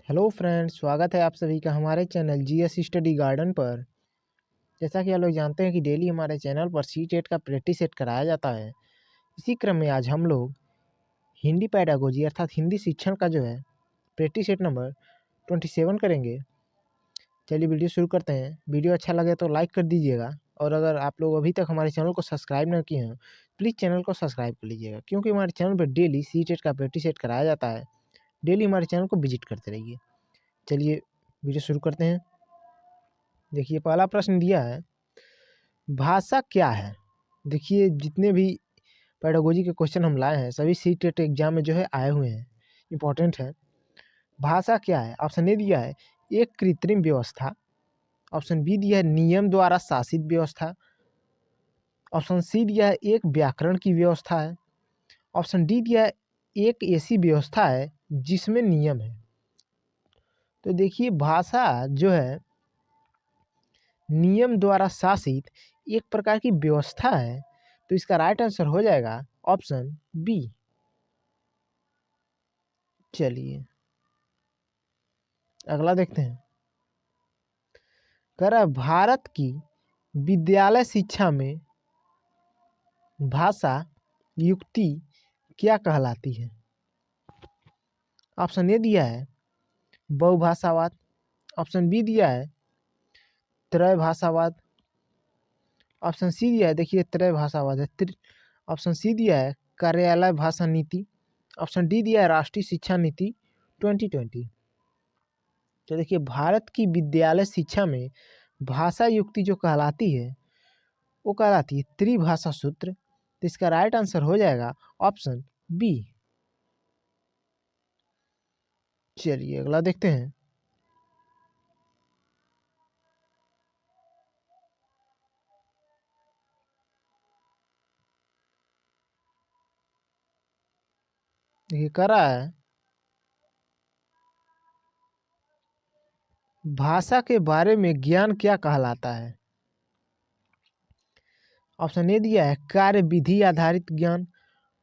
Hello friends, स्वागत है आप सभी का हमारे चैनल जीएस स्टडी गार्डन पर। जैसा कि आप लोग जानते हैं कि डेली हमारे चैनल पर सी टेट का प्रैक्टिस सेट कराया जाता है। इसी क्रम में आज हम लोग हिंदी पैडागोजी अर्थात हिंदी शिक्षण का जो है प्रैक्टिस सेट नंबर 27 करेंगे। चलिए वीडियो शुरू करते हैं। वीडियो अच्छा लगे तो लाइक कर दीजिएगा, और अगर आप लोग अभी तक हमारे चैनल को सब्सक्राइब न किए हैं प्लीज़ चैनल को सब्सक्राइब कर लीजिएगा, क्योंकि हमारे चैनल पर डेली सी टेट का प्रैक्टिस सेट कराया जाता है। डेली हमारे चैनल को विजिट करते रहिए। चलिए वीडियो शुरू करते हैं। देखिए पहला प्रश्न दिया है, भाषा क्या है। देखिए जितने भी पेडागोजी के क्वेश्चन हम लाए हैं सभी सी टेट एग्जाम में जो है आए हुए हैं, इंपॉर्टेंट है। भाषा क्या है। ऑप्शन ए दिया है एक कृत्रिम व्यवस्था। ऑप्शन बी दिया है नियम द्वारा शासित व्यवस्था। ऑप्शन सी दिया है एक व्याकरण की व्यवस्था है। ऑप्शन डी दिया है एक ऐसी व्यवस्था है जिसमें नियम है। तो देखिए भाषा जो है नियम द्वारा शासित एक प्रकार की व्यवस्था है, तो इसका राइट आंसर हो जाएगा ऑप्शन बी। चलिए अगला देखते हैं। कह रहा है भारत की विद्यालय शिक्षा में भाषा युक्ति क्या कहलाती है। ऑप्शन ए दिया है बहुभाषावाद। ऑप्शन बी दिया है त्रय भाषावाद। ऑप्शन सी दिया है, देखिए त्रय भाषावाद है। ऑप्शन सी दिया है कार्यालय भाषा नीति। ऑप्शन डी दिया है राष्ट्रीय शिक्षा नीति 2020। तो देखिए भारत की विद्यालय शिक्षा में भाषा युक्ति जो कहलाती है वो कहलाती है त्रिभाषा सूत्र। तो इसका राइट आंसर हो जाएगा ऑप्शन बी। चलिए अगला देखते हैं। देखिए कह रहा है भाषा के बारे में ज्ञान क्या कहलाता है। ऑप्शन ए दिया है कार्य विधि आधारित ज्ञान।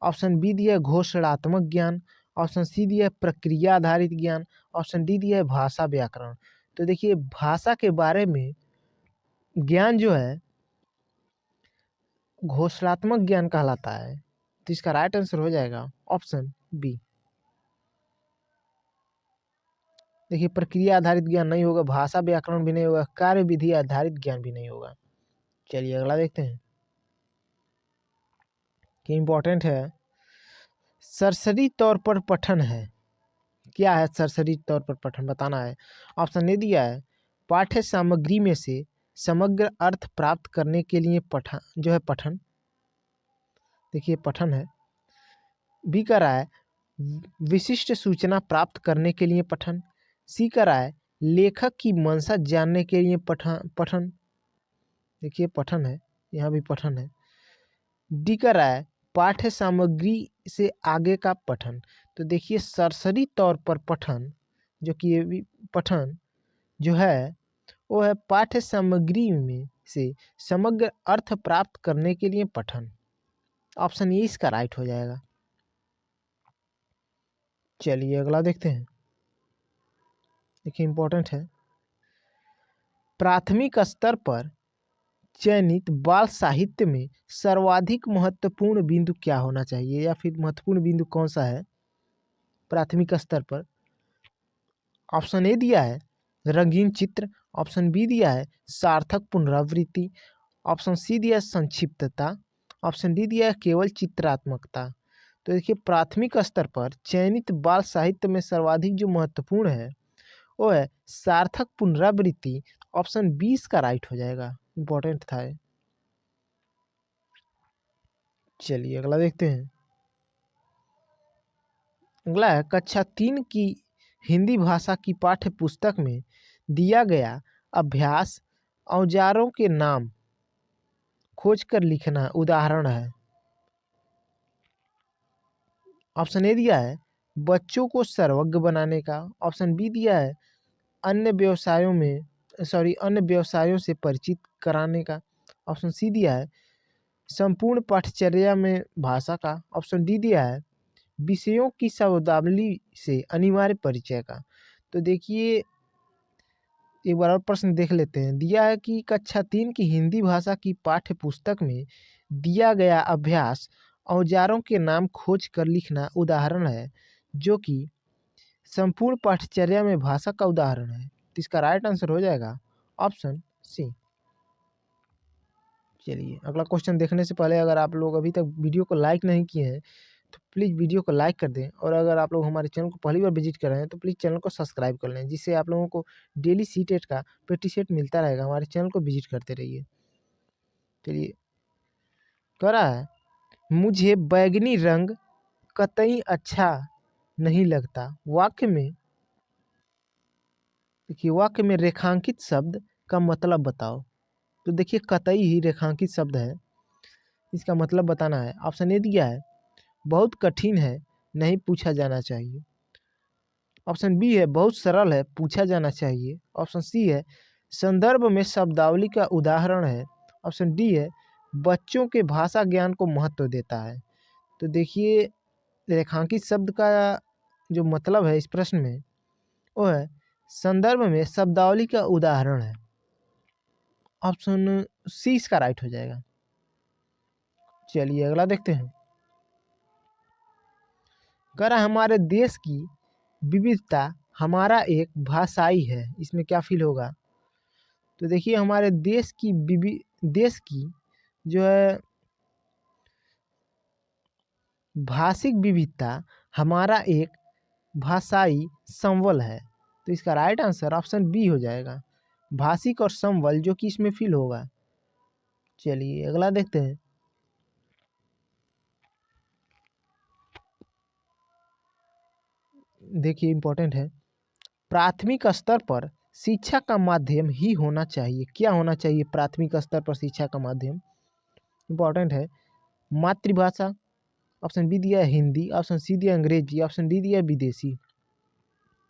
ऑप्शन बी दिया है घोषणात्मक ज्ञान। ऑप्शन सी दिया है प्रक्रिया आधारित ज्ञान। ऑप्शन डी दिया है भाषा व्याकरण। तो देखिए भाषा के बारे में ज्ञान जो है घोषणात्मक ज्ञान कहलाता है। तो इसका राइट आंसर हो जाएगा ऑप्शन बी। देखिए प्रक्रिया आधारित ज्ञान नहीं होगा, भाषा व्याकरण भी नहीं होगा, कार्य विधि आधारित ज्ञान भी नहीं होगा। चलिए अगला देखते हैं कि इम्पोर्टेंट है। सरसरी तौर पर पठन है। क्या है सरसरी तौर पर पठन, बताना है। ऑप्शन ए दिया है पाठ्य सामग्री में से समग्र अर्थ प्राप्त करने के लिए पठन जो है पठन। देखिए पठन है। बी का रहा है विशिष्ट सूचना प्राप्त करने के लिए पठन। सी का रहा है लेखक की मंशा जानने के लिए पठन। देखिए पठन है, यहाँ भी पठन है। डी का रहा है पाठ्य सामग्री से आगे का पठन। तो देखिए सरसरी तौर पर पठन जो कि ये भी पठन जो है वो है पाठ्य सामग्री में से समग्र अर्थ प्राप्त करने के लिए पठन। ऑप्शन ए इसका राइट हो जाएगा। चलिए अगला देखते हैं। देखिए इंपॉर्टेंट है। प्राथमिक स्तर पर चयनित बाल साहित्य में सर्वाधिक महत्वपूर्ण बिंदु क्या होना चाहिए, या फिर महत्वपूर्ण बिंदु कौन सा है प्राथमिक स्तर पर। ऑप्शन ए दिया है रंगीन चित्र। ऑप्शन बी दिया है सार्थक पुनरावृत्ति। ऑप्शन सी दिया है संक्षिप्तता। ऑप्शन डी दिया है केवल चित्रात्मकता। तो देखिए प्राथमिक स्तर पर चयनित बाल साहित्य में सर्वाधिक जो महत्वपूर्ण है वो है सार्थक पुनरावृत्ति। ऑप्शन 20 का राइट हो जाएगा, इंपॉर्टेंट था ये। चलिए अगला देखते हैं। अगला है कक्षा 3 की हिंदी भाषा की पाठ्य पुस्तक में दिया गया अभ्यास औजारों के नाम खोजकर लिखना उदाहरण है। ऑप्शन ए दिया है बच्चों को सर्वज्ञ बनाने का। ऑप्शन बी दिया है अन्य व्यवसायों से परिचित कराने का। ऑप्शन सी दिया है संपूर्ण पाठचर्या में भाषा का। ऑप्शन डी दिया है विषयों की शब्दावली से अनिवार्य परिचय का। तो देखिए एक बार और प्रश्न देख लेते हैं। दिया है कि कक्षा 3 की हिंदी भाषा की पाठ्य पुस्तक में दिया गया अभ्यास औजारों के नाम खोज कर लिखना उदाहरण है जो कि संपूर्ण पाठ्यचर्या में भाषा का उदाहरण है। तो इसका राइट आंसर हो जाएगा ऑप्शन सी। चलिए अगला क्वेश्चन देखने से पहले अगर आप लोग अभी तक वीडियो को लाइक नहीं किए हैं तो प्लीज़ वीडियो को लाइक कर दें, और अगर आप लोग हमारे चैनल को पहली बार विजिट कर रहे हैं तो प्लीज़ चैनल को सब्सक्राइब कर लें, जिससे आप लोगों को डेली सीटेट का प्रैक्टिस सेट मिलता रहेगा। हमारे चैनल को विजिट करते रहिए। चलिए कह रहा है, मुझे बैगनी रंग कतई अच्छा नहीं लगता। वाक्य में देखिए, वाक्य में रेखांकित शब्द का मतलब बताओ। तो देखिए कतई ही रेखांकित शब्द है, इसका मतलब बताना है। ऑप्शन ए दिया है बहुत कठिन है, नहीं पूछा जाना चाहिए। ऑप्शन बी है बहुत सरल है, पूछा जाना चाहिए। ऑप्शन सी है संदर्भ में शब्दावली का उदाहरण है। ऑप्शन डी है बच्चों के भाषा ज्ञान को महत्व देता है। तो देखिए रेखांकित शब्द का जो मतलब है इस प्रश्न में वो है संदर्भ में शब्दावली का उदाहरण है। ऑप्शन सी इसका राइट हो जाएगा। चलिए अगला देखते हैं। कह रहा है, हमारे देश की विविधता हमारा एक भाषाई है। इसमें क्या फील होगा? तो देखिए हमारे देश की जो है भाषिक विविधता हमारा एक भाषाई संबल है। तो इसका राइट आंसर ऑप्शन बी हो जाएगा, भाषिक और संबल, जो कि इसमें फील होगा। चलिए अगला देखते हैं। देखिए इंपॉर्टेंट है, प्राथमिक स्तर पर शिक्षा का माध्यम ही होना चाहिए। क्या होना चाहिए प्राथमिक स्तर पर शिक्षा का माध्यम? इंपॉर्टेंट है, मातृभाषा। ऑप्शन बी दिया है हिंदी, ऑप्शन सी दिया अंग्रेजी, ऑप्शन डी दिया विदेशी।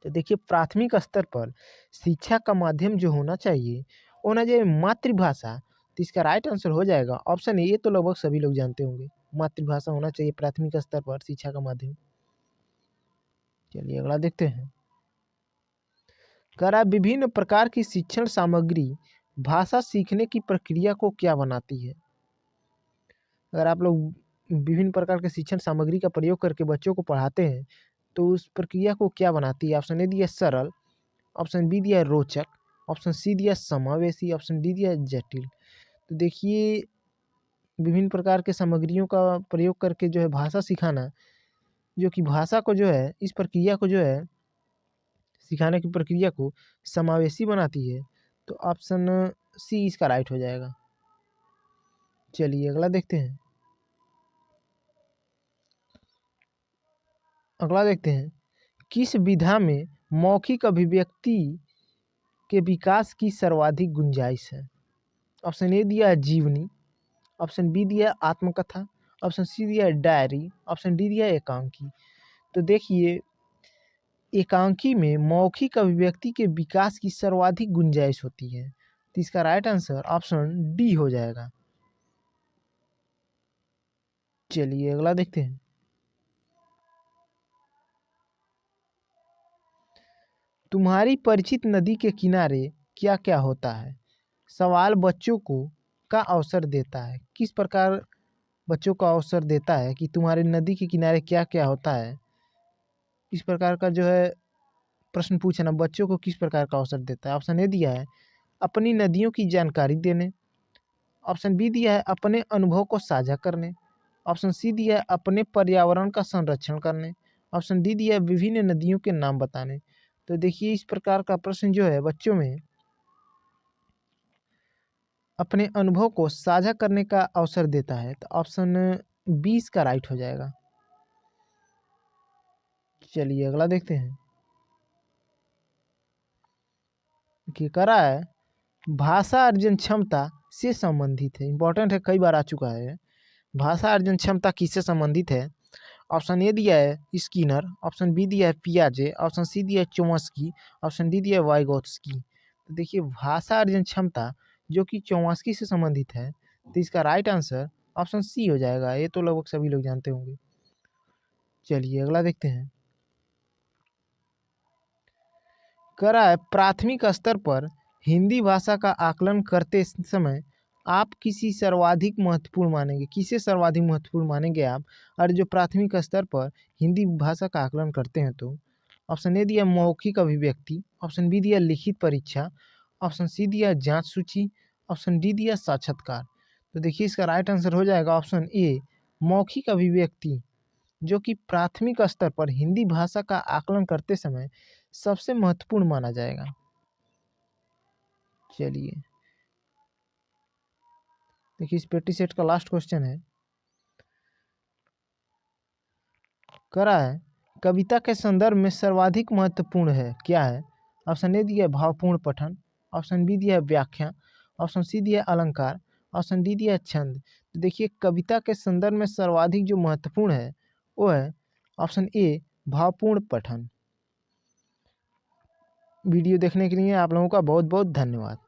तो देखिए प्राथमिक स्तर पर शिक्षा का माध्यम जो होना चाहिए वो होना चाहिए मातृभाषा। तो इसका राइट आंसर हो जाएगा ऑप्शन ए। ये तो लगभग सभी लोग जानते होंगे, मातृभाषा होना चाहिए प्राथमिक स्तर पर शिक्षा का माध्यम। चलिए अगला देखते हैं। कह रहा है, विभिन्न प्रकार की शिक्षण सामग्री भाषा सीखने की प्रक्रिया को क्या बनाती है? अगर आप लोग विभिन्न प्रकार के शिक्षण सामग्री का प्रयोग करके बच्चों को पढ़ाते हैं तो उस प्रक्रिया को क्या बनाती है? ऑप्शन ए दिया सरल, ऑप्शन बी दिया रोचक, ऑप्शन सी दिया समावेशी, ऑप्शन डी दिया जटिल। तो देखिए विभिन्न प्रकार के सामग्रियों का प्रयोग करके जो है भाषा सिखाना, जो कि भाषा को जो है इस प्रक्रिया को जो है सिखाने की प्रक्रिया को समावेशी बनाती है। तो ऑप्शन सी इसका राइट हो जाएगा। चलिए अगला देखते हैं। अगला देखते हैं, किस विधा में मौखिक अभिव्यक्ति के विकास की सर्वाधिक गुंजाइश है? ऑप्शन ए दिया है जीवनी, ऑप्शन बी दिया है आत्मकथा, ऑप्शन सी दिया है डायरी, ऑप्शन डी दिया है एकांकी। तो देखिए एकांकी में मौखिक अभिव्यक्ति के विकास की सर्वाधिक गुंजाइश होती है। तो इसका राइट आंसर ऑप्शन डी हो जाएगा। चलिए अगला देखते हैं। तुम्हारी परिचित नदी के किनारे क्या क्या होता है? सवाल बच्चों को का अवसर देता है। किस प्रकार बच्चों को अवसर देता है कि तुम्हारे नदी के किनारे क्या क्या होता है? इस प्रकार का जो है प्रश्न पूछना बच्चों को किस प्रकार का अवसर देता है? ऑप्शन ए दिया है अपनी नदियों की जानकारी देने, ऑप्शन बी दिया है अपने अनुभव को साझा करने, ऑप्शन सी दिया है अपने पर्यावरण का संरक्षण करने, ऑप्शन डी दिया है विभिन्न नदियों के नाम बताने। तो देखिए इस प्रकार का प्रश्न जो है बच्चों में अपने अनुभव को साझा करने का अवसर देता है। तो ऑप्शन 20 का राइट हो जाएगा। चलिए अगला देखते हैं कि करा है भाषा अर्जन क्षमता से संबंधित है। इंपॉर्टेंट है, कई बार आ चुका है। भाषा अर्जन क्षमता किससे संबंधित है? ऑप्शन ए दिया है स्किनर, ऑप्शन बी दिया है पियाजे, ऑप्शन सी दिया है चोमस्की, ऑप्शन डी दिया है वाइगोत्स्की। तो देखिए भाषा अर्जन क्षमता जो कि चोमस्की से संबंधित है, तो इसका राइट आंसर ऑप्शन सी हो जाएगा। ये तो लगभग सभी लोग जानते होंगे। चलिए अगला देखते हैं। करा है प्राथमिक स्तर पर हिंदी भाषा का आकलन करते समय आप किसी सर्वाधिक महत्वपूर्ण मानेंगे, किसे सर्वाधिक महत्वपूर्ण मानेंगे आप? और जो प्राथमिक स्तर पर हिंदी भाषा का आकलन करते हैं तो ऑप्शन ए दिया मौखिक अभिव्यक्ति, ऑप्शन बी दिया लिखित परीक्षा, ऑप्शन सी दिया जांच सूची, ऑप्शन डी दिया साक्षात्कार। तो देखिए इसका राइट आंसर हो जाएगा ऑप्शन ए मौखिक अभिव्यक्ति, जो कि प्राथमिक स्तर पर हिंदी भाषा का आकलन करते समय सबसे महत्वपूर्ण माना जाएगा। चलिए देखिए इस पेटी सेट का लास्ट क्वेश्चन है, करा है कविता के संदर्भ में सर्वाधिक महत्वपूर्ण है क्या है? ऑप्शन ए दिया भावपूर्ण पठन, ऑप्शन बी दिया व्याख्या, ऑप्शन सी दिया अलंकार, ऑप्शन डी दिया छंद। तो देखिए कविता के संदर्भ में सर्वाधिक जो महत्वपूर्ण है वो है ऑप्शन ए भावपूर्ण पठन। वीडियो देखने के लिए आप लोगों का बहुत बहुत धन्यवाद।